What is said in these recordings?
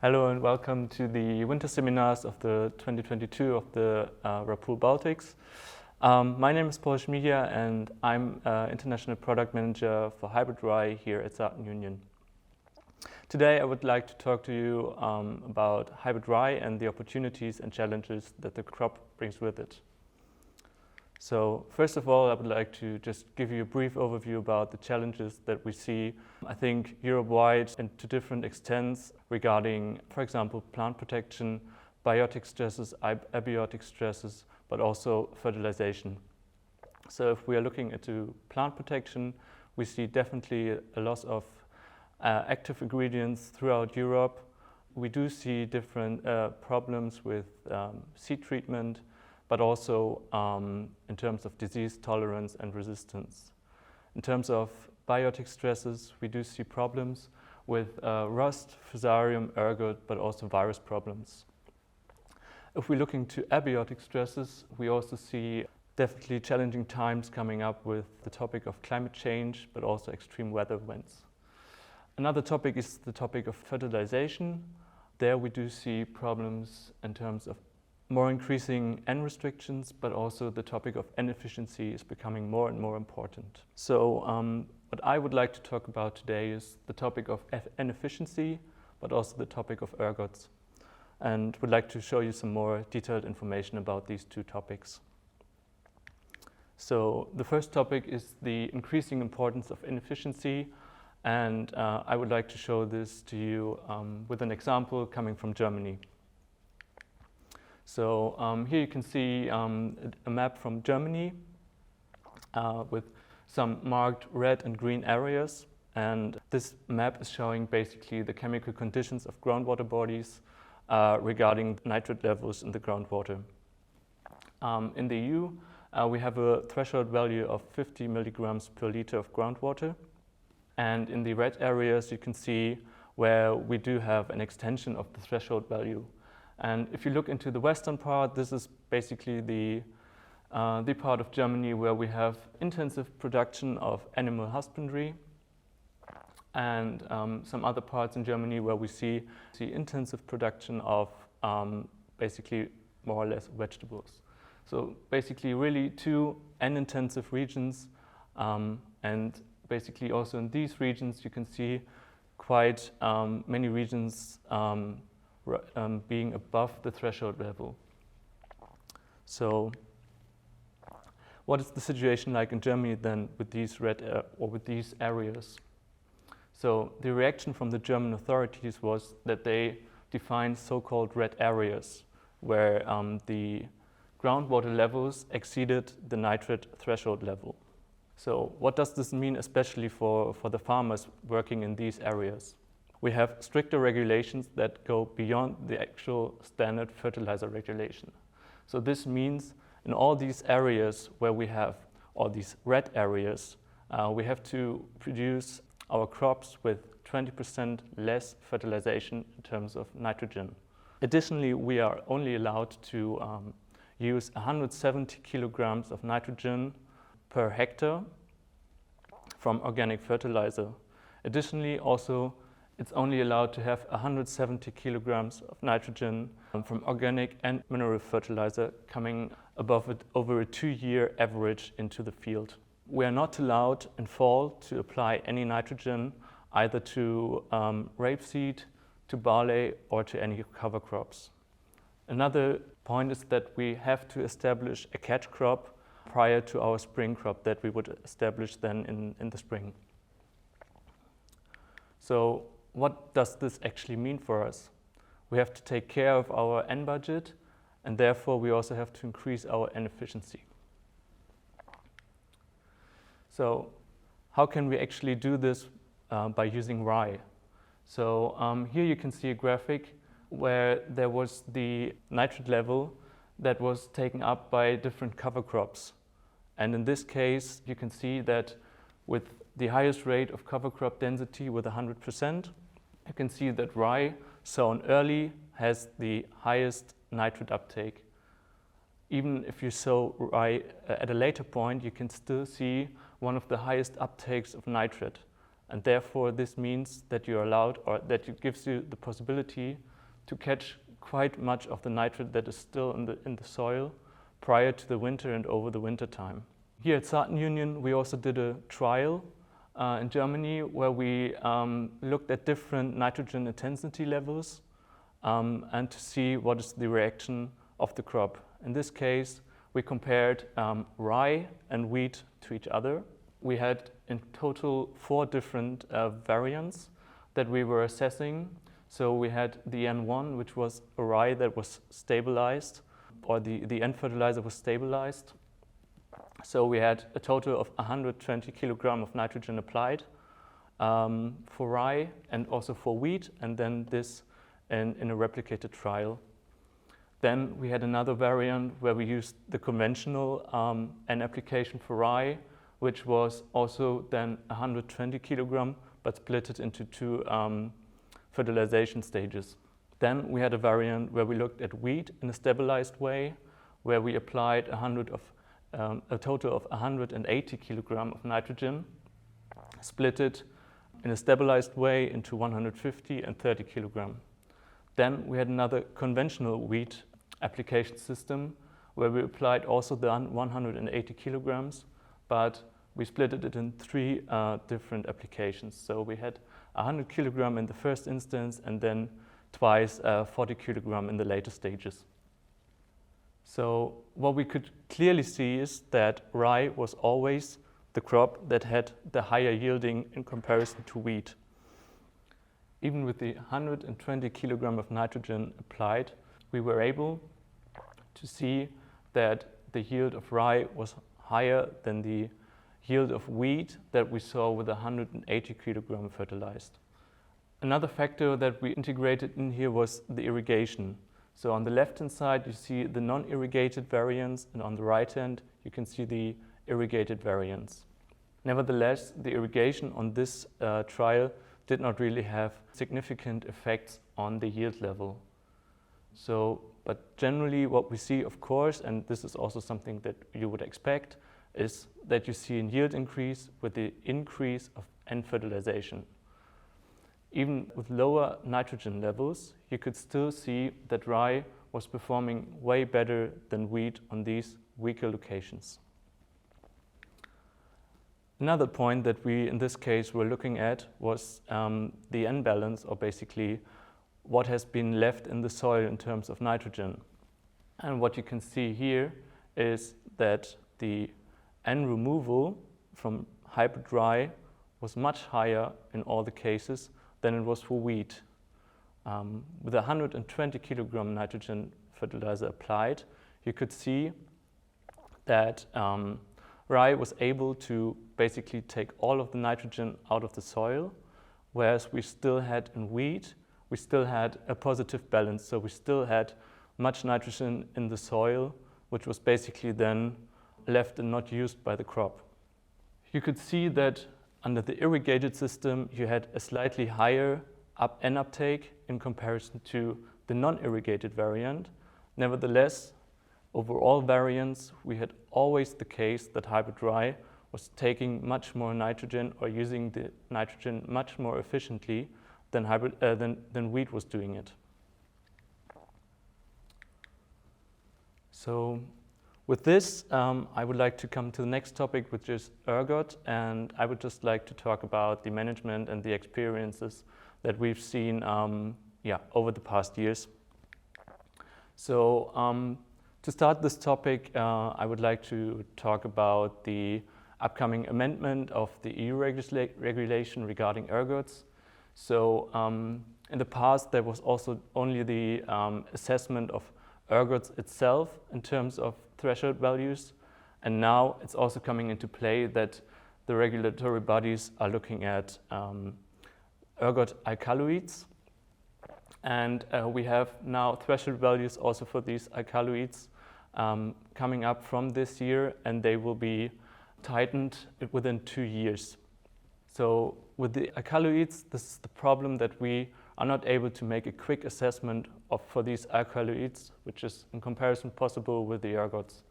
Hello and welcome to the winter seminars of the 2022 of the Rapooli Baltics. My name is Schmieja and I'm International Product Manager for Hybrid Rye here at Saaten-Union. Today I would like to talk to you about hybrid rye and the opportunities and challenges that the crop brings with it. So first of all, I would like to just give you a brief overview about the challenges that we see, I think, Europe-wide and to different extents regarding, for example, plant protection, biotic stresses, abiotic stresses, but also fertilization. So if we are looking into plant protection, we see definitely a loss of active ingredients throughout Europe. We do see different problems with seed treatment, but also in terms of disease tolerance and resistance. In terms of biotic stresses, we do see problems with rust, fusarium, ergot, but also virus problems. If we look into abiotic stresses, we also see definitely challenging times coming up with the topic of climate change, but also extreme weather events. Another topic is the topic of fertilization. There we do see problems in terms of more increasing N restrictions, but also the topic of N efficiency is becoming more and more important. So what I would like to talk about today is the topic of N efficiency, but also the topic of ergots, and would like to show you some more detailed information about these two topics. So the first topic is the increasing importance of inefficiency, and I would like to show this to you with an example coming from Germany. So here you can see a map from Germany with some marked red and green areas, and this map is showing basically the chemical conditions of groundwater bodies regarding nitrate levels in the groundwater. In the EU, we have a threshold value of 50 milligrams per liter of groundwater, and in the red areas you can see where we do have an extension of the threshold value. And if you look into the western part, this is basically the part of Germany where we have intensive production of animal husbandry, and some other parts in Germany where we see intensive production of basically more or less vegetables. So basically really two N-intensive regions, and basically also in these regions you can see quite many regions being above the threshold level. So what is the situation like in Germany then with these with these areas? So the reaction from the German authorities was that they defined so-called red areas where the groundwater levels exceeded the nitrate threshold level. So what does this mean especially for the farmers working in these areas? We have stricter regulations that go beyond the actual standard fertilizer regulation. So this means in all these areas where we have all these red areas, we have to produce our crops with 20% less fertilization in terms of nitrogen. Additionally, we are only allowed to use 170 kilograms of nitrogen per hectare from organic fertilizer. Additionally, also it's only allowed to have 170 kilograms of nitrogen from organic and mineral fertilizer coming above it over a 2-year average into the field. We are not allowed in fall to apply any nitrogen either to rapeseed, to barley, or to any cover crops. Another point is that we have to establish a catch crop prior to our spring crop that we would establish then in the spring. So what does this actually mean for us? We have to take care of our N budget, and therefore we also have to increase our N efficiency. So how can we actually do this by using rye? So here you can see a graphic where there was the nitrate level that was taken up by different cover crops. And in this case, you can see that with the highest rate of cover crop density with 100%, you can see that rye sown early has the highest nitrate uptake. Even if you sow rye at a later point, you can still see one of the highest uptakes of nitrate. And therefore, this means that you're allowed, or that it gives you the possibility to catch quite much of the nitrate that is still in the soil prior to the winter and over the winter time. Here at Saaten-Union, we also did a trial in Germany where we looked at different nitrogen intensity levels and to see what is the reaction of the crop. In this case, we compared rye and wheat to each other. We had in total 4 different variants that we were assessing. So we had the N1, which was a rye that was stabilized, or the N fertilizer was stabilized. So we had a total of 120 kilogram of nitrogen applied for rye and also for wheat, and then this in a replicated trial. Then we had another variant where we used the conventional N application for rye, which was also then 120 kilogram, but split it into 2 fertilization stages. Then we had a variant where we looked at wheat in a stabilized way, where we applied a total of 180 kilogram of nitrogen, split it in a stabilized way into 150 and 30 kilogram. Then we had another conventional wheat application system where we applied also the 180 kilograms, but we split it in 3 different applications. So we had 100 kilogram in the first instance and then twice 40 kilogram in the later stages. So what we could clearly see is that rye was always the crop that had the higher yielding in comparison to wheat. Even with the 120 kilogram of nitrogen applied, we were able to see that the yield of rye was higher than the yield of wheat that we saw with 180 kilogram fertilized. Another factor that we integrated in here was the irrigation. So on the left-hand side, you see the non-irrigated variants, and on the right hand, you can see the irrigated variants. Nevertheless, the irrigation on this trial did not really have significant effects on the yield level. But generally what we see, of course, and this is also something that you would expect, is that you see a yield increase with the increase of N fertilization. Even with lower nitrogen levels, you could still see that rye was performing way better than wheat on these weaker locations. Another point that we, in this case, were looking at was the N balance, or basically what has been left in the soil in terms of nitrogen. And what you can see here is that the N removal from hybrid rye was much higher in all the cases than it was for wheat. With 120 kilogram nitrogen fertilizer applied, you could see that rye was able to basically take all of the nitrogen out of the soil, whereas we still had in wheat, we still had a positive balance. So we still had much nitrogen in the soil, which was basically then left and not used by the crop. You could see that under the irrigated system, you had a slightly higher N uptake in comparison to the non-irrigated variant. Nevertheless, over all variants, we had always the case that hybrid rye was taking much more nitrogen or using the nitrogen much more efficiently than wheat was doing it. So with this, I would like to come to the next topic, which is ergot, and I would just like to talk about the management and the experiences that we've seen over the past years. So to start this topic, I would like to talk about the upcoming amendment of the EU regulation regarding ergots. So in the past, there was also only the assessment of ergots itself in terms of threshold values, and now it's also coming into play that the regulatory bodies are looking at ergot alkaloids, and we have now threshold values also for these alkaloids coming up from this year, and they will be tightened within 2 years. So with the alkaloids, this is the problem that we are not able to make a quick assessment for these alkaloids, which is in comparison possible with the ergots.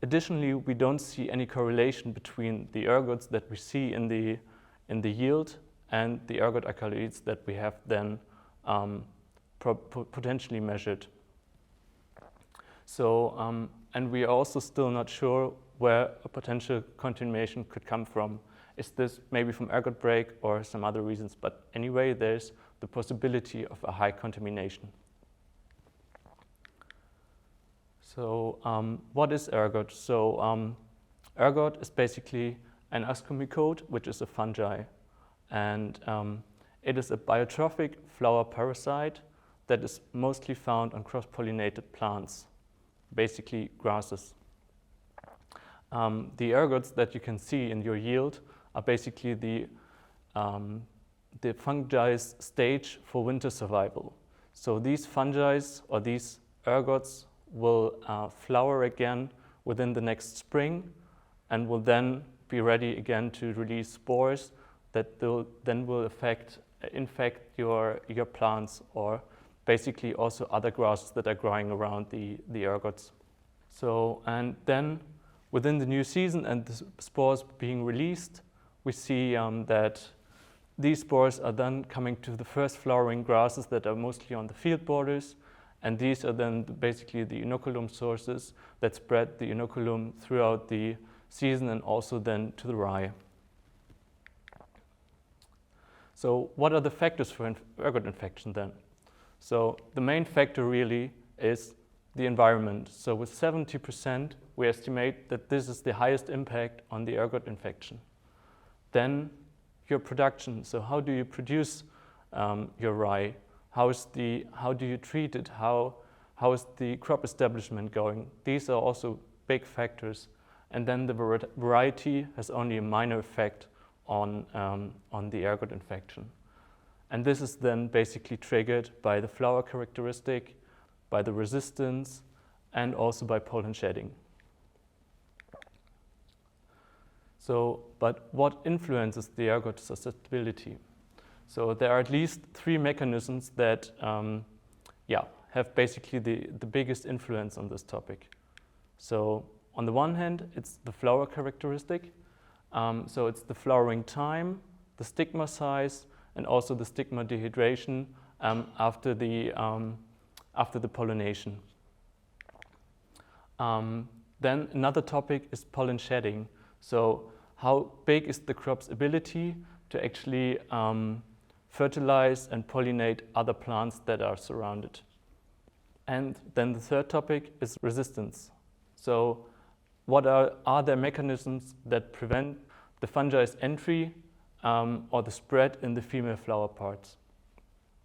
Additionally, we don't see any correlation between the ergots that we see in the yield and the ergot alkaloids that we have then potentially measured. So, and we are also still not sure where a potential contamination could come from. Is this maybe from ergot break or some other reasons? But anyway, there's the possibility of a high contamination. So what is ergot? So ergot is basically an ascombicode, which is a fungi. And it is a biotrophic flower parasite that is mostly found on cross-pollinated plants, basically grasses. The ergots that you can see in your yield are basically the fungi's stage for winter survival. So these fungi or these ergots will flower again within the next spring and will then be ready again to release spores that then will infect your plants, or basically also other grasses that are growing around the ergots. So, and then within the new season and the spores being released, we see that these spores are then coming to the first flowering grasses that are mostly on the field borders, and these are then basically the inoculum sources that spread the inoculum throughout the season and also then to the rye. So what are the factors for ergot infection then? So the main factor really is the environment. So with 70%, we estimate that this is the highest impact on the ergot infection. Then your production. So how do you produce your rye? How do you treat it? How is the crop establishment going? These are also big factors. And then the variety has only a minor effect on the ergot infection. And this is then basically triggered by the flower characteristic, by the resistance, and also by pollen shedding. So, but what influences the ergot susceptibility? So there are at least 3 mechanisms that have basically the biggest influence on this topic. So on the one hand, it's the flower characteristic. So it's the flowering time, the stigma size, and also the stigma dehydration after the pollination. Then another topic is pollen shedding. So how big is the crop's ability to actually fertilize and pollinate other plants that are surrounded? And then the third topic is resistance. So what are there mechanisms that prevent the fungi's entry or the spread in the female flower parts?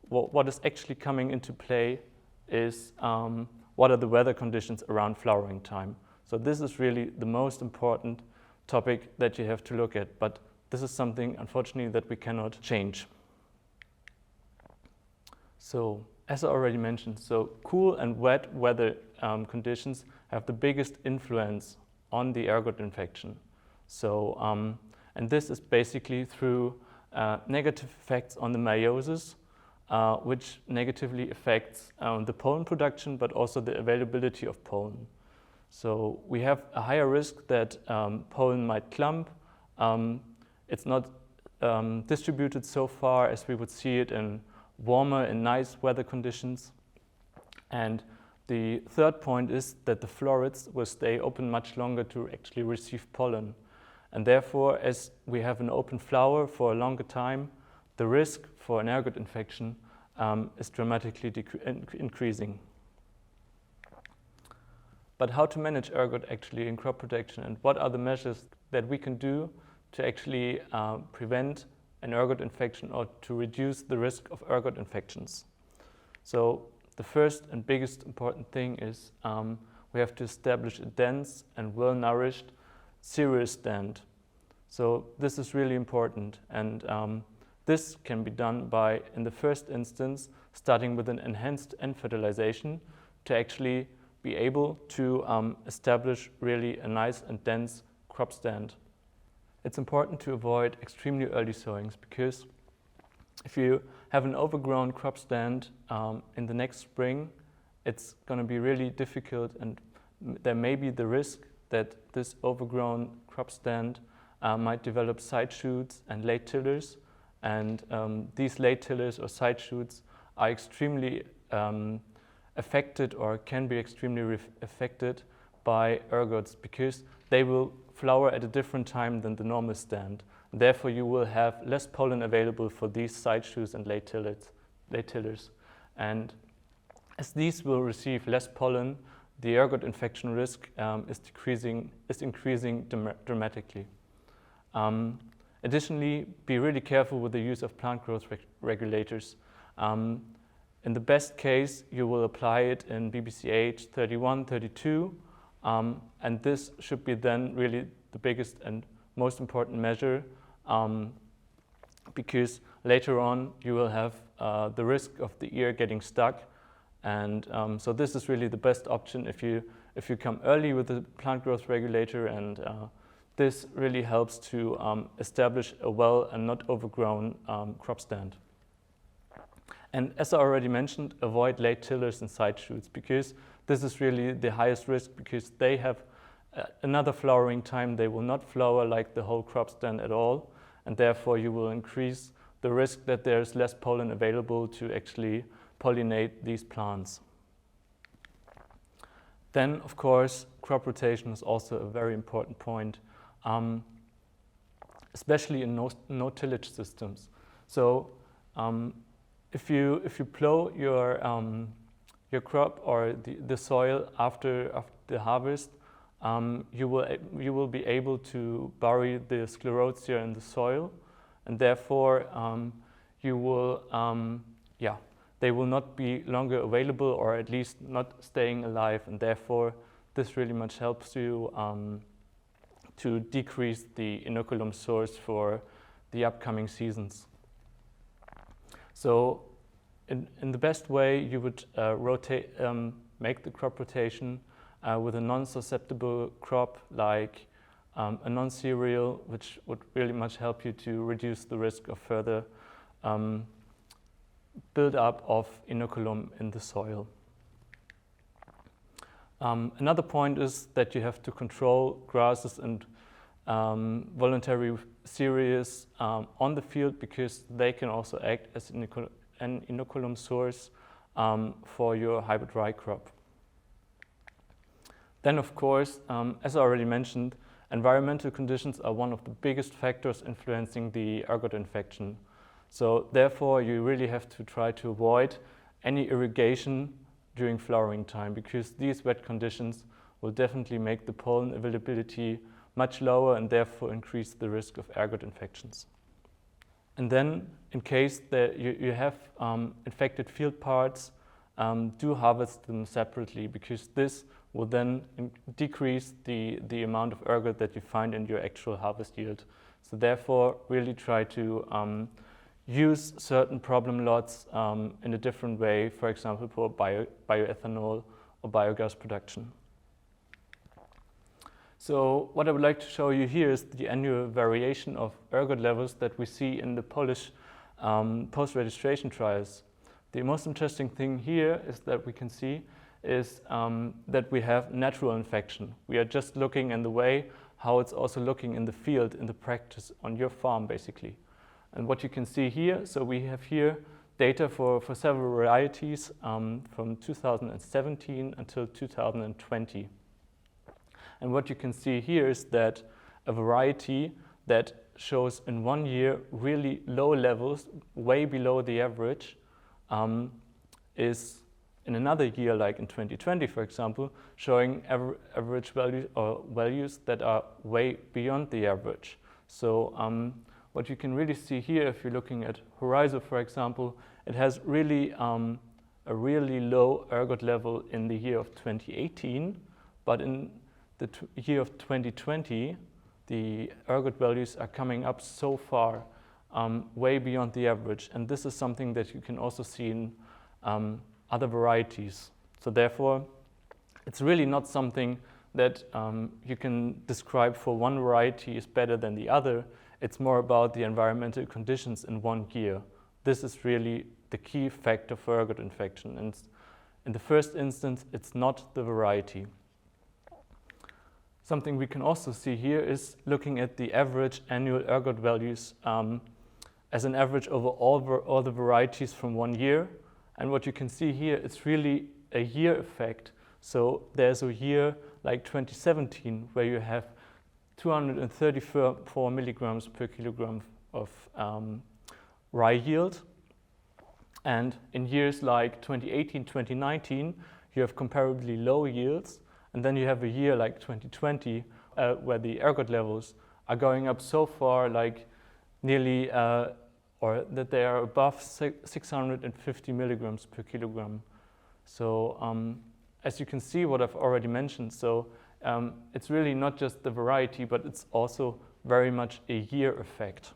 What is actually coming into play is what are the weather conditions around flowering time. So this is really the most important topic that you have to look at, but this is something, unfortunately, that we cannot change. So, as I already mentioned, so cool and wet weather conditions have the biggest influence on the ergot infection. So, and this is basically through negative effects on the meiosis, which negatively affects the pollen production, but also the availability of pollen. So we have a higher risk that pollen might clump. It's not distributed so far as we would see it in warmer and nice weather conditions. And the third point is that the florets will stay open much longer to actually receive pollen. And therefore, as we have an open flower for a longer time, the risk for an ergot infection is dramatically increasing. But how to manage ergot actually in crop protection, and what are the measures that we can do to actually prevent an ergot infection or to reduce the risk of ergot infections? So the first and biggest important thing is we have to establish a dense and well-nourished cereal stand. So this is really important, and this can be done by, in the first instance, starting with an enhanced end fertilization to actually be able to establish really a nice and dense crop stand. It's important to avoid extremely early sowings, because if you have an overgrown crop stand in the next spring, it's going to be really difficult, and there may be the risk that this overgrown crop stand might develop side shoots and late tillers, and these late tillers or side shoots are extremely affected or can be extremely affected by ergots because they will flower at a different time than the normal stand. Therefore, you will have less pollen available for these side shoots and late tillers. And as these will receive less pollen, the ergot infection risk is increasing dramatically. Additionally, be really careful with the use of plant growth regulators. In the best case, you will apply it in BBCH 31, 32, and this should be then really the biggest and most important measure because later on you will have the risk of the ear getting stuck, and so this is really the best option if you come early with the plant growth regulator, and this really helps to establish a well and not overgrown crop stand. And as I already mentioned, avoid late tillers and side shoots because this is really the highest risk because they have another flowering time. They will not flower like the whole crop stand at all, and therefore you will increase the risk that there's less pollen available to actually pollinate these plants. Then, of course, crop rotation is also a very important point, especially in no-tillage systems. So if you plow your crop or the soil after the harvest, you will be able to bury the sclerotia in the soil, and therefore they will not be longer available, or at least not staying alive, and therefore this really much helps you to decrease the inoculum source for the upcoming seasons. So in the best way, you would make the crop rotation with a non-susceptible crop like a non-cereal, which would really much help you to reduce the risk of further build-up of inoculum in the soil. Another point is that you have to control grasses and voluntary cereals on the field because they can also act as an inoculum source for your hybrid rye crop. Then, of course, as I already mentioned, environmental conditions are one of the biggest factors influencing the ergot infection. So therefore, you really have to try to avoid any irrigation during flowering time because these wet conditions will definitely make the pollen availability much lower and therefore increase the risk of ergot infections. And then, in case that you have infected field parts, do harvest them separately because this will then decrease the amount of ergot that you find in your actual harvest yield. So therefore, really try to use certain problem lots in a different way, for example, for bioethanol or biogas production. So what I would like to show you here is the annual variation of ergot levels that we see in the Polish post-registration trials. The most interesting thing here is that we can see is that we have natural infection. We are just looking in the way how it's also looking in the field, in the practice on your farm, basically. And what you can see here, so we have here data for several varieties from 2017 until 2020. And what you can see here is that a variety that shows in 1 year really low levels, way below the average, is in another year, like in 2020, for example, showing average values that are way beyond the average. So what you can really see here, if you're looking at Horizon, for example, it has really a really low ergot level in the year of 2018, but in the year of 2020, the ergot values are coming up so far, way beyond the average. And this is something that you can also see in other varieties. So therefore, it's really not something that you can describe for one variety is better than the other. It's more about the environmental conditions in 1 year. This is really the key factor for ergot infection. And in the first instance, it's not the variety. Something we can also see here is looking at the average annual ergot values as an average over all the varieties from 1 year. And what you can see here, it's really a year effect. So there's a year like 2017 where you have 234 milligrams per kilogram of rye yield. And in years like 2018, 2019, you have comparably low yields. And then you have a year like 2020 where the ergot levels are going up so far, like nearly, or that they are above 650 milligrams per kilogram. So as you can see, what I've already mentioned, so it's really not just the variety, but it's also very much a year effect.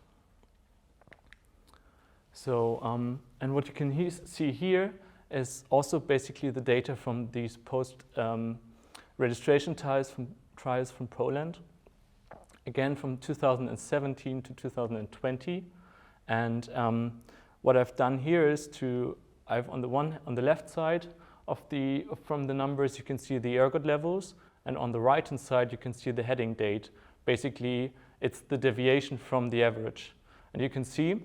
So, and what you can see here is also basically the data from these post-registration trials from Poland, again from 2017 to 2020. And what I've done here is on the left side from the numbers, you can see the ergot levels, and on the right-hand side, you can see the heading date. Basically, it's the deviation from the average. And you can see,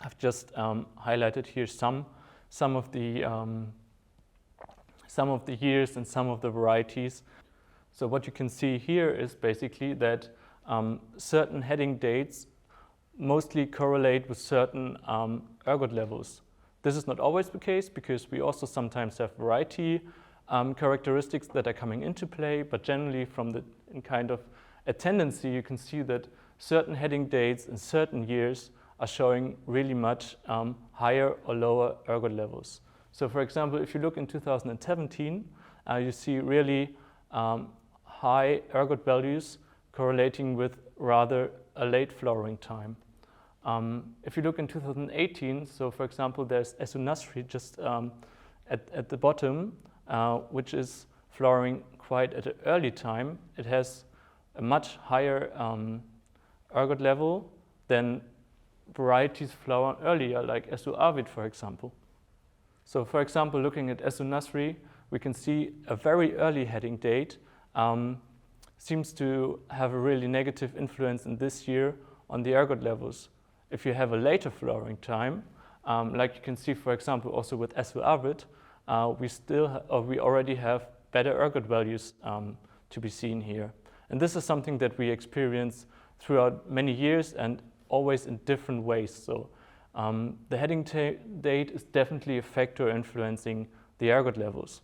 I've just highlighted here some of the years and some of the varieties. So what you can see here is basically that certain heading dates mostly correlate with certain ergot levels. This is not always the case because we also sometimes have variety characteristics that are coming into play, but generally in kind of a tendency, you can see that certain heading dates in certain years are showing really much higher or lower ergot levels. So for example, if you look in 2017, you see really high ergot values correlating with rather a late flowering time. If you look in 2018, so for example, there's Saaten-Union just at the bottom, which is flowering quite at an early time. It has a much higher ergot level than varieties flower earlier, like Saaten-Union, for example. So for example, looking at Saaten-Union, we can see a very early heading date seems to have a really negative influence in this year on the ergot levels. If you have a later flowering time, like you can see, for example, also with Saaten-Union, we already have better ergot values to be seen here. And this is something that we experience throughout many years and always in different ways. So the heading date is definitely a factor influencing the ergot levels.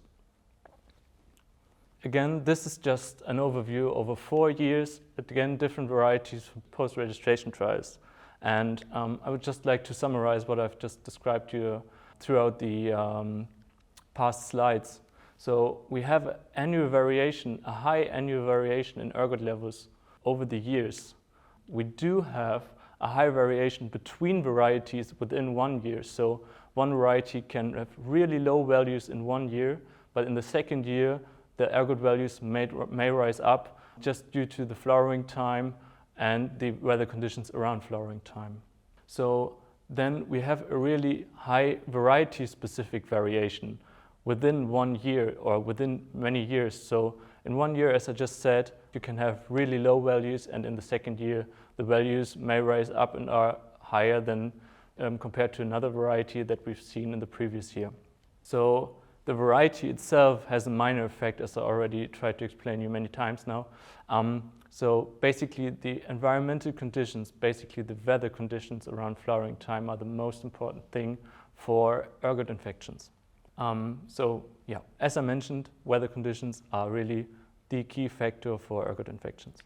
Again, this is just an overview over 4 years, but again, different varieties from post-registration trials. And I would just like to summarize what I've just described to you throughout the past slides. So we have annual variation, a high annual variation in ergot levels over the years. We do have a high variation between varieties within 1 year. So one variety can have really low values in 1 year, but in the second year, the ergot values may rise up just due to the flowering time and the weather conditions around flowering time. So then we have a really high variety-specific variation within 1 year or within many years. So in 1 year, as I just said, you can have really low values, and in the second year, the values may rise up and are higher than compared to another variety that we've seen in the previous year. So the variety itself has a minor effect, as I already tried to explain you many times now. So basically the environmental conditions, basically the weather conditions around flowering time are the most important thing for ergot infections. So yeah, as I mentioned, weather conditions are really the key factor for ergot infections.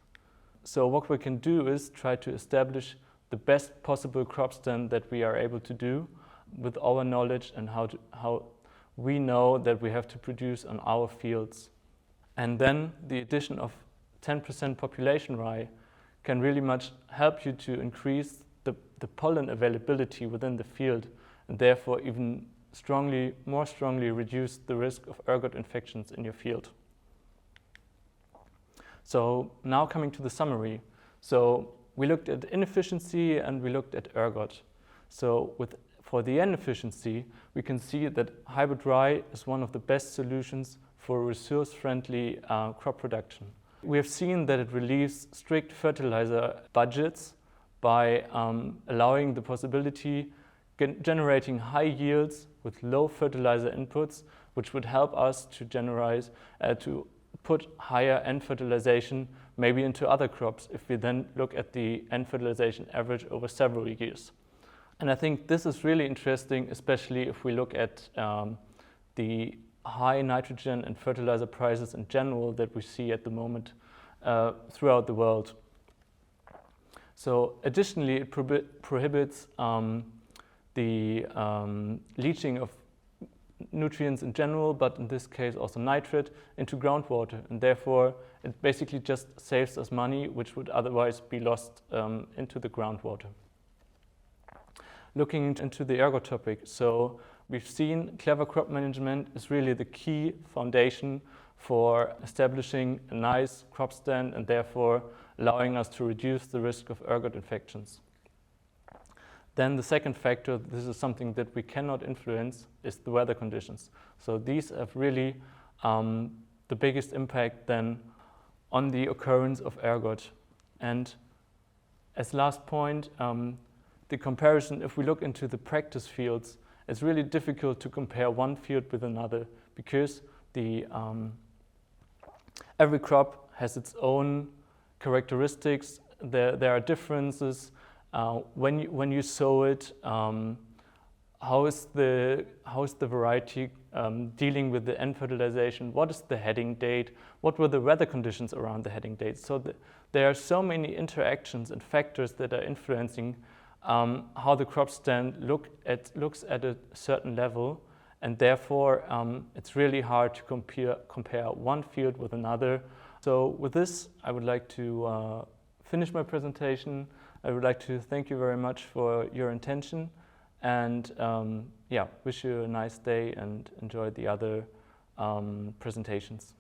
So what we can do is try to establish the best possible crop stand that we are able to do with our knowledge and how we know that we have to produce on our fields. And then the addition of 10% population rye can really much help you to increase the pollen availability within the field, and therefore even more strongly reduce the risk of ergot infections in your field. So now coming to the summary. So we looked at inefficiency and we looked at ergot. So for the inefficiency, we can see that hybrid rye is one of the best solutions for resource-friendly crop production. We have seen that it relieves strict fertilizer budgets by allowing the possibility generating high yields with low fertilizer inputs, which would help us to to put higher end fertilization maybe into other crops if we then look at the end fertilization average over several years. And I think this is really interesting, especially if we look at the high nitrogen and fertilizer prices in general that we see at the moment throughout the world. So additionally, it prohibits the leaching of nutrients in general, but in this case also nitrate, into groundwater, and therefore it basically just saves us money which would otherwise be lost into the groundwater. Looking into the ergot topic, so we've seen clever crop management is really the key foundation for establishing a nice crop stand and therefore allowing us to reduce the risk of ergot infections. Then the second factor, this is something that we cannot influence, is the weather conditions. So these have really the biggest impact then on the occurrence of ergot. And as last point, the comparison, if we look into the practice fields, it's really difficult to compare one field with another because every crop has its own characteristics. There are differences. When you sow it, how is the variety dealing with the end fertilization? What is the heading date? What were the weather conditions around the heading date? So there are so many interactions and factors that are influencing how the crop stand looks at a certain level, and therefore it's really hard to compare one field with another. So with this, I would like to finish my presentation. I would like to thank you very much for your attention, and wish you a nice day and enjoy the other presentations.